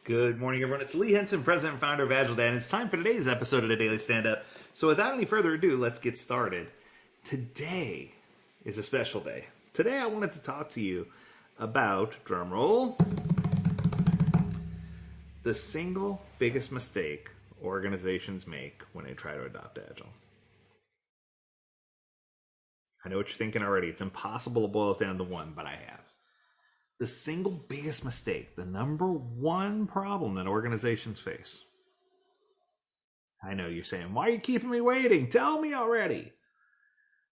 Good morning, everyone. It's Lee Henson, president and founder of Agile, and it's time for today's episode of the Daily Stand-Up. So without any further ado, let's get started. Today is a special day. Today I wanted to talk to you about, drumroll, the single biggest mistake organizations make when they try to adopt Agile. I know what you're thinking already. It's impossible to boil it down to one, but I have. The single biggest mistake, the number one problem that organizations face. I know you're saying, why are you keeping me waiting? Tell me already.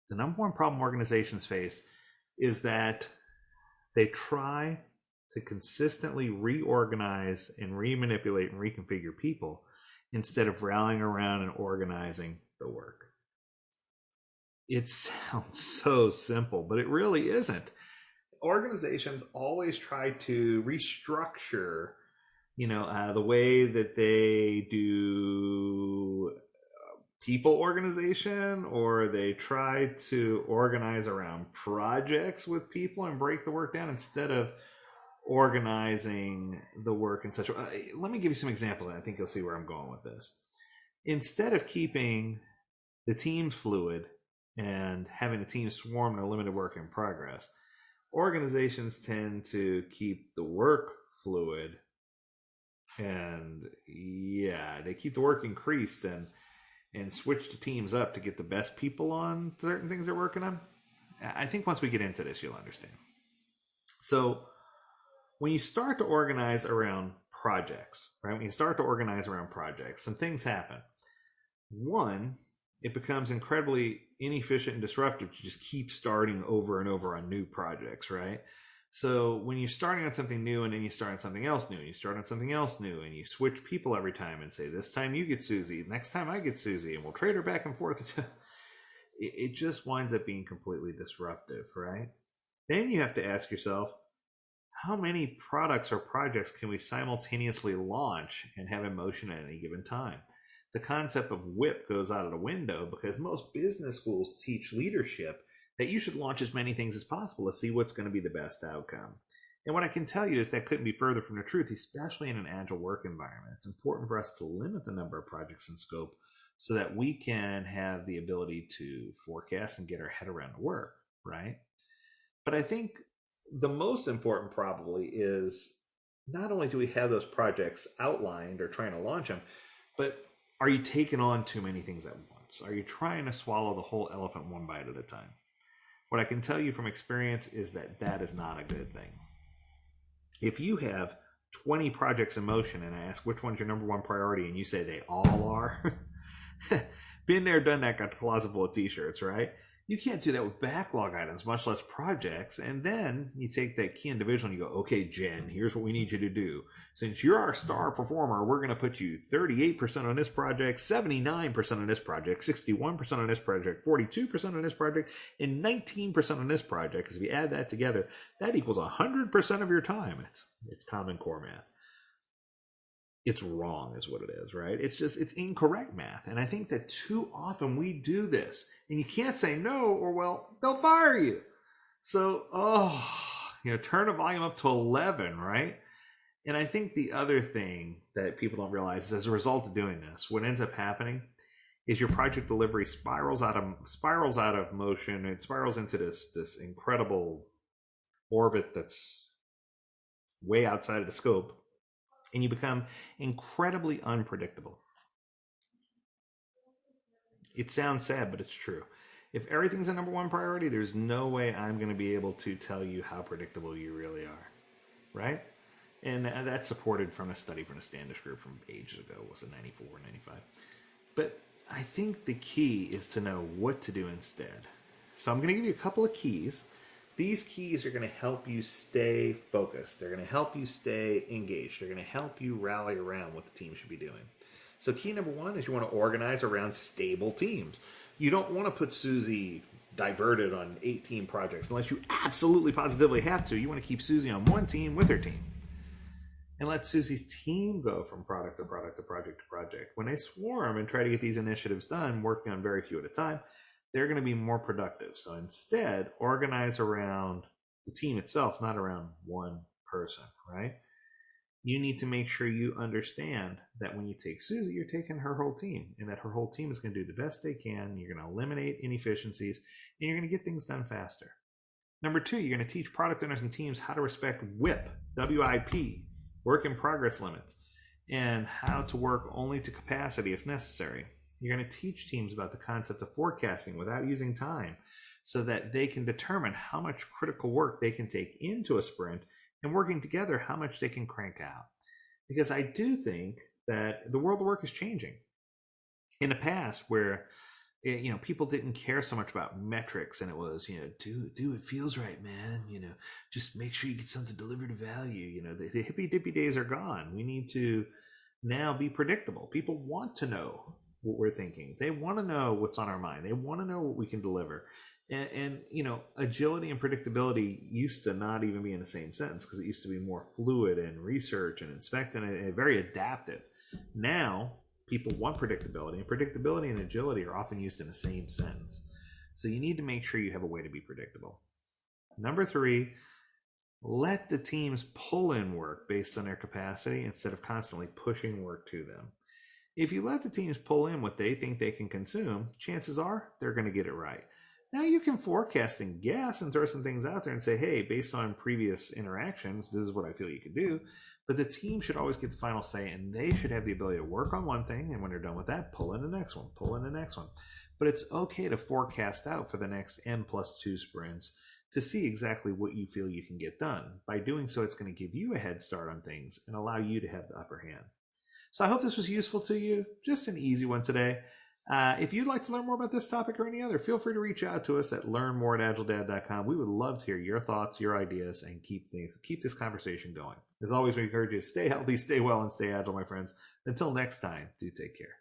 The number one problem organizations face is that they try to consistently reorganize and remanipulate and reconfigure people instead of rallying around and organizing the work. It sounds so simple, but it really isn't. Organizations always try to restructure, the way that they do people organization, or they try to organize around projects with people and break the work down instead of organizing the work in such a way. Let me give you some examples, and I think you'll see where I'm going with this. Instead of keeping the teams fluid and having the teams swarm in a limited work in progress, organizations tend to keep the work fluid, and they keep the work increased and switch the teams up to get the best people on certain things they're working on. I think once we get into this, you'll understand. So when you start to organize around projects, right? When you start to organize around projects, some things happen. One, it becomes incredibly inefficient and disruptive to just keep starting over and over on new projects, right? So when you're starting on something new and then you start on something else new and you start on something else new and you switch people every time and say, this time you get Susie, next time I get Susie, and we'll trade her back and forth. It just winds up being completely disruptive, right? Then you have to ask yourself, how many products or projects can we simultaneously launch and have in motion at any given time? The concept of WIP goes out of the window because most business schools teach leadership that you should launch as many things as possible to see what's going to be the best outcome. And what I can tell you is that couldn't be further from the truth, especially in an agile work environment. It's important for us to limit the number of projects in scope so that we can have the ability to forecast and get our head around the work, right? But I think the most important probably is not only do we have those projects outlined or trying to launch them, but are you taking on too many things at once? Are you trying to swallow the whole elephant one bite at a time? What I can tell you from experience is that that is not a good thing. If you have 20 projects in motion and I ask which one's your number one priority and you say they all are, been there, done that, got the closet full of t-shirts, right? You can't do that with backlog items, much less projects. And then you take that key individual and you go, okay, Jen, here's what we need you to do. Since you're our star performer, we're going to put you 38% on this project, 79% on this project, 61% on this project, 42% on this project, and 19% on this project. Because if you add that together, that equals 100% of your time. It's Common Core math. It's wrong is what it is, right? It's incorrect math. And I think that too often we do this. And you can't say no or, well, they'll fire you. So, turn the volume up to 11, right? And I think the other thing that people don't realize is as a result of doing this, what ends up happening is your project delivery spirals out of motion. It spirals into this incredible orbit that's way outside of the scope. And you become incredibly unpredictable. It sounds sad, but it's true. If everything's a number one priority, there's no way I'm going to be able to tell you how predictable you really are, right? And that's supported from a study from the Standish Group from ages ago. Was it 94 or 95? But I think the key is to know what to do instead. So I'm going to give you a couple of keys. These keys are going to help you stay focused. They're going to help you stay engaged. They're going to help you rally around what the team should be doing. So key number one is you want to organize around stable teams. You don't want to put Susie diverted on 18 projects unless you absolutely positively have to. You want to keep Susie on one team with her team and let Susie's team go from product to product to project to project. When they swarm and try to get these initiatives done, working on very few at a time, they're going to be more productive. So instead, organize around the team itself, not around one person, right? you need to make sure you understand that when you take Susie, you're taking her whole team, and that her whole team is going to do the best they can. You're going to eliminate inefficiencies, and you're going to get things done faster. Number two, you're going to teach product owners and teams how to respect WIP, WIP, work in progress limits, and how to work only to capacity if necessary. You're going to teach teams about the concept of forecasting without using time, so that they can determine how much critical work they can take into a sprint, and working together how much they can crank out. Because I do think that the world of work is changing. In the past, where people didn't care so much about metrics, and it was, do it feels right, man. Just make sure you get something delivered of value. The hippy dippy days are gone. We need to now be predictable. People want to know what we're thinking. They want to know what's on our mind. They want to know what we can deliver. And agility and predictability used to not even be in the same sentence, because it used to be more fluid and research and inspect and very adaptive. Now people want predictability, and predictability and agility are often used in the same sentence. So you need to make sure you have a way to be predictable. Number three, let the teams pull in work based on their capacity instead of constantly pushing work to them. If you let the teams pull in what they think they can consume, chances are they're going to get it right. Now you can forecast and guess and throw some things out there and say, hey, based on previous interactions, this is what I feel you could do. But the team should always get the final say, and they should have the ability to work on one thing, and when they're done with that, pull in the next one, pull in the next one. But it's okay to forecast out for the next N+2 sprints to see exactly what you feel you can get done. By doing so, it's going to give you a head start on things and allow you to have the upper hand. So I hope this was useful to you. Just an easy one today. If you'd like to learn more about this topic or any other, feel free to reach out to us at learnmore@agiledad.com. We would love to hear your thoughts, your ideas, and keep this conversation going. As always, we encourage you to stay healthy, stay well, and stay agile, my friends. Until next time, do take care.